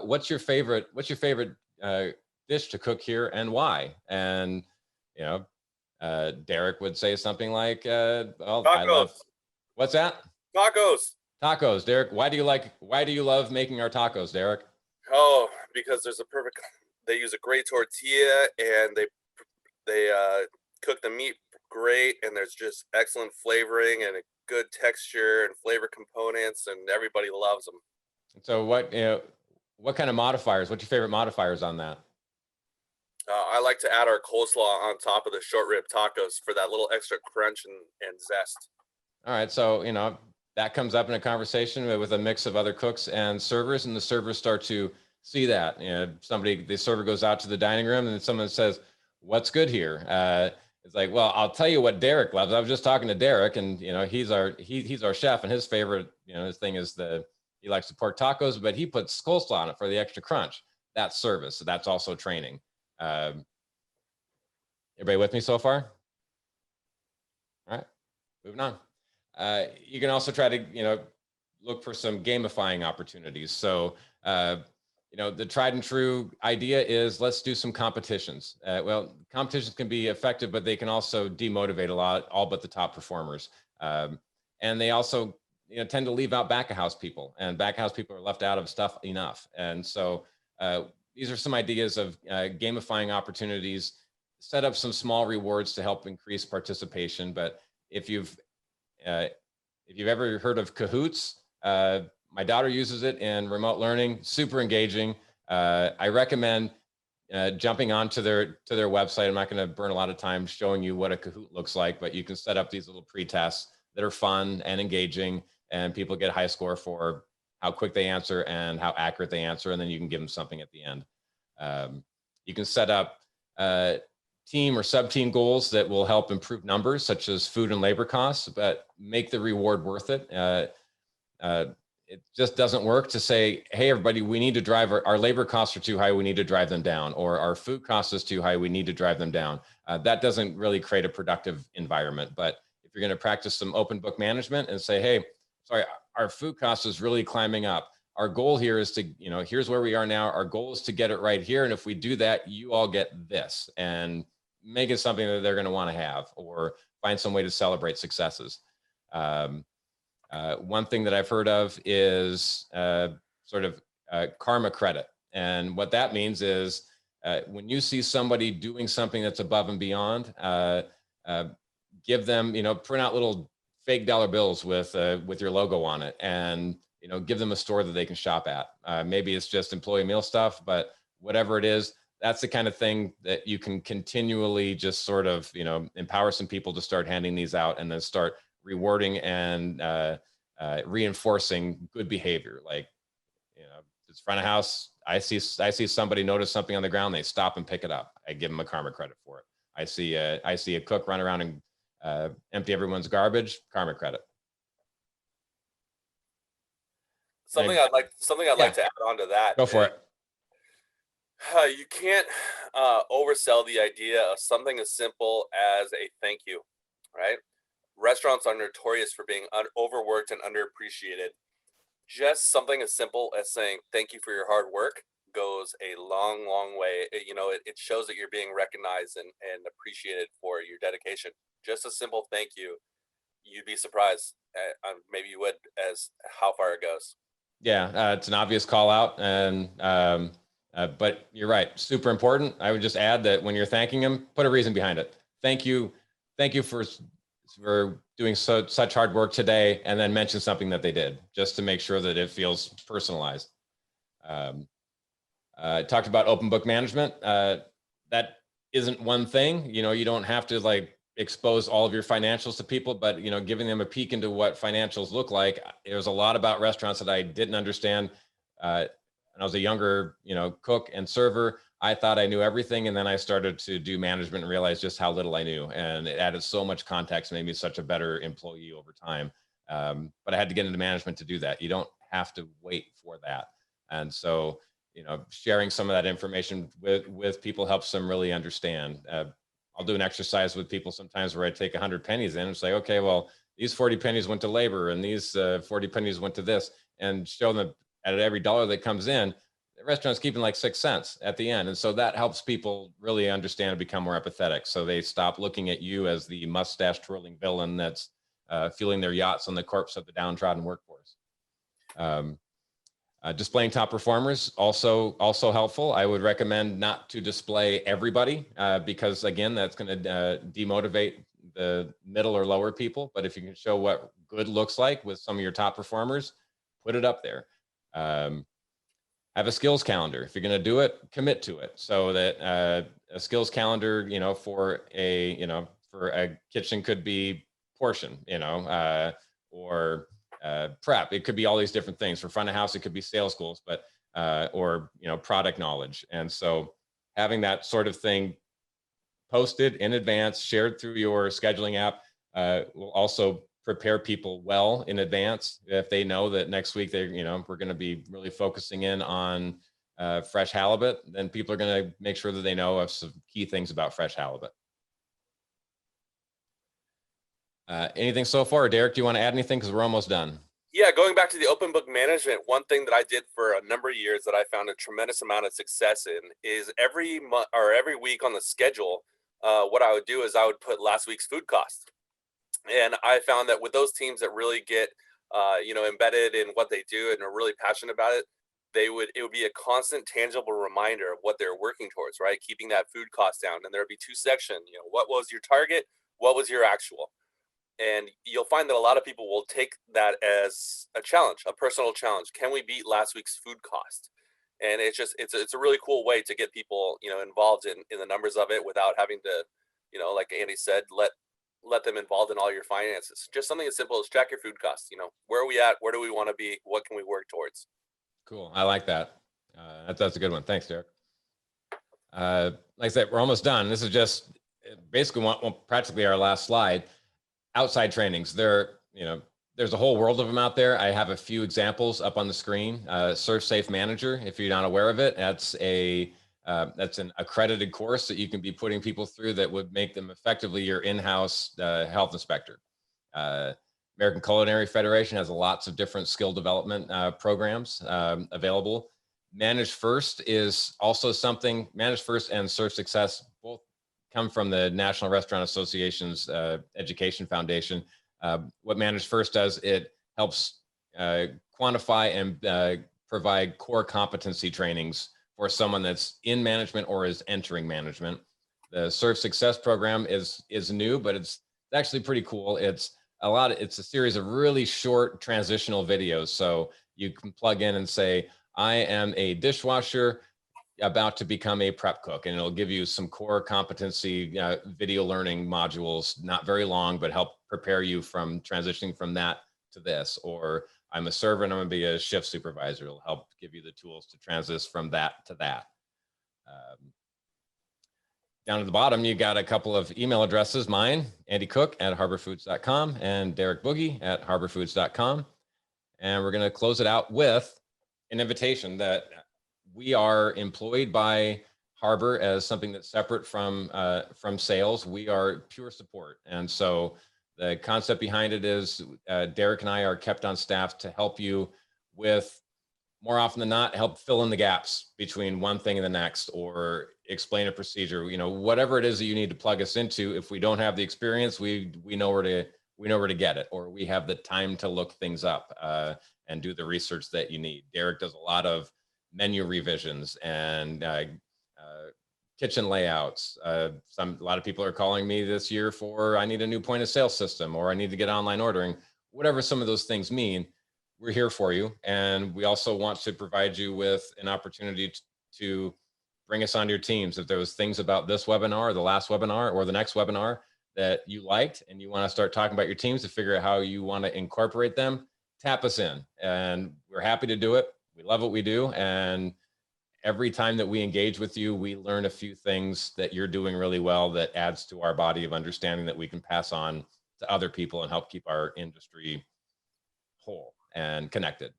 [SPEAKER 1] what's your favorite dish to cook here and why? And Derek would say something like, well,
[SPEAKER 2] Tacos.
[SPEAKER 1] What's that?
[SPEAKER 2] Tacos.
[SPEAKER 1] Tacos, Derek. Why do you love making our tacos, Derek?
[SPEAKER 2] Oh, because they use a great tortilla, and they cook the meat great, and there's just excellent flavoring and a good texture and flavor components, and everybody loves them.
[SPEAKER 1] So what kind of modifiers? What's your favorite modifiers on that?
[SPEAKER 2] I like to add our coleslaw on top of the short rib tacos for that little extra crunch and zest.
[SPEAKER 1] All right, so that comes up in a conversation with a mix of other cooks and servers, and the servers start to see that. The server goes out to the dining room, and someone says, "What's good here?" It's like, well, I'll tell you what Derek loves. I was just talking to Derek, and he's our chef, and his favorite his thing is he likes the pork tacos, but he puts coleslaw on it for the extra crunch. That's service. So that's also training. Everybody with me so far? All right, moving on. You can also try to look for some gamifying opportunities. So the tried and true idea is, let's do some competitions. Well, competitions can be effective, but they can also demotivate a lot, all but the top performers. And they also tend to leave out back of house people, and back of house people are left out of stuff enough. And so these are some ideas of gamifying opportunities. Set up some small rewards to help increase participation. But if you've ever heard of Kahoots, my daughter uses it in remote learning, super engaging. I recommend jumping onto their website. I'm not going to burn a lot of time showing you what a Kahoot looks like, but you can set up these little pre-tests that are fun and engaging, and people get a high score for how quick they answer and how accurate they answer, and then you can give them something at the end. You can set up team or sub-team goals that will help improve numbers, such as food and labor costs, but make the reward worth it. It just doesn't work to say, hey, everybody, we need to drive our labor costs are too high, we need to drive them down, or our food costs is too high, we need to drive them down. That doesn't really create a productive environment. But if you're going to practice some open book management and say, hey, sorry, our food cost is really climbing up. Our goal here is to, here's where we are now. Our goal is to get it right here. And if we do that, you all get this, and make it something that they're going to want to have, or find some way to celebrate successes. One thing that I've heard of is sort of karma credit. And what that means is when you see somebody doing something that's above and beyond, give them, print out little fake dollar bills with your logo on it, and give them a store that they can shop at. Maybe it's just employee meal stuff, but whatever it is, that's the kind of thing that you can continually just sort of, empower some people to start handing these out, and then start rewarding and reinforcing good behavior. Like, it's front of house. I see somebody notice something on the ground, they stop and pick it up. I give them a karma credit for it. I see a cook run around and empty everyone's garbage, karma credit.
[SPEAKER 2] Something I'd like to add on to that.
[SPEAKER 1] Go for it.
[SPEAKER 2] You can't oversell the idea of something as simple as a thank you, right? Restaurants are notorious for being overworked and underappreciated. Just something as simple as saying thank you for your hard work goes a long, long way. It shows that you're being recognized and appreciated for your dedication. Just a simple thank you. You'd be surprised, maybe you would, as how far it goes.
[SPEAKER 1] Yeah, it's an obvious call out, and but you're right, super important. I would just add that when you're thanking them, put a reason behind it. Thank you for we're doing such hard work today, and then mention something that they did, just to make sure that it feels personalized. Talked about open book management. That isn't one thing. You don't have to like expose all of your financials to people, but giving them a peek into what financials look like. There's a lot about restaurants that I didn't understand. When I was a younger, cook and server, I thought I knew everything, and then I started to do management and realized just how little I knew, and it added so much context, made me such a better employee over time. But I had to get into management to do that. You don't have to wait for that, and so sharing some of that information with people helps them really understand. I'll do an exercise with people sometimes where I take 100 pennies in and say, okay, well, these 40 pennies went to labor, and these 40 pennies went to this, and show them at every dollar that comes in, the restaurant's keeping like 6 cents at the end. And so that helps people really understand and become more empathetic. So they stop looking at you as the mustache twirling villain that's fueling their yachts on the corpse of the downtrodden workforce. Displaying top performers, also helpful. I would recommend not to display everybody because again, that's going to demotivate the middle or lower people. But if you can show what good looks like with some of your top performers, put it up there. Have a skills calendar. If you're going to do it, commit to it. So that a skills calendar, for a kitchen could be portion, or prep. It could be all these different things. For front of house, it could be sales goals, but or product knowledge. And so having that sort of thing posted in advance, shared through your scheduling app, will also prepare people well in advance. If they know that next week we're going to be really focusing in on fresh halibut, then people are going to make sure that they know of some key things about fresh halibut. Anything so far? Derek, do you want to add anything? Because we're almost done.
[SPEAKER 2] Yeah, going back to the open book management, one thing that I did for a number of years that I found a tremendous amount of success in is every month or every week on the schedule, what I would do is I would put last week's food cost. And I found that with those teams that really get, embedded in what they do and are really passionate about it, it would be a constant, tangible reminder of what they're working towards, right? Keeping that food cost down. And there would be two sections, what was your target? What was your actual? And you'll find that a lot of people will take that as a challenge, a personal challenge. Can we beat last week's food cost? And it's a really cool way to get people, involved in the numbers of it without having to, like Andy said, let them involved in all your finances. Just something as simple as track your food costs. Where are we at? Where do we want to be? What can we work towards?
[SPEAKER 1] Cool. I like that. That's a good one. Thanks, Derek. Like I said, we're almost done. This is just basically practically our last slide. Outside trainings. There's a whole world of them out there. I have a few examples up on the screen. Surf Safe Manager, if you're not aware of it, that's an accredited course that you can be putting people through that would make them effectively your in-house health inspector. American Culinary Federation has lots of different skill development programs available. Manage First is also something. Manage First and Surf Success both come from the National Restaurant Association's Education Foundation. What Manage First does, it helps quantify and provide core competency trainings for someone that's in management or is entering management. The Surf Success program is new, but it's actually pretty cool. It's a series of really short transitional videos. So you can plug in and say, I am a dishwasher about to become a prep cook, and it'll give you some core competency video learning modules, not very long, but help prepare you from transitioning from that to this. Or I'm a server and I'm gonna be a shift supervisor. It'll help give you the tools to transition from that to that. Down at the bottom, you got a couple of email addresses, mine, andy.cook@harborfoods.com and Derek Bugge at harborfoods.com. And we're gonna close it out with an invitation that we are employed by Harbor as something that's separate from sales. We are pure support. And so the concept behind it is Derek and I are kept on staff to help you with, more often than not, help fill in the gaps between one thing and the next, or explain a procedure, whatever it is that you need to plug us into. If we don't have the experience, we know where to get it, or we have the time to look things up and do the research that you need. Derek does a lot of menu revisions and kitchen layouts. A lot of people are calling me this year for, I need a new point of sale system, or I need to get online ordering, whatever some of those things mean. We're here for you. And we also want to provide you with an opportunity to bring us onto your teams. If there was things about this webinar, or the last webinar, or the next webinar that you liked and you want to start talking about your teams to figure out how you want to incorporate them, tap us in, and we're happy to do it. We love what we do. And every time that we engage with you, we learn a few things that you're doing really well that adds to our body of understanding that we can pass on to other people and help keep our industry whole and connected.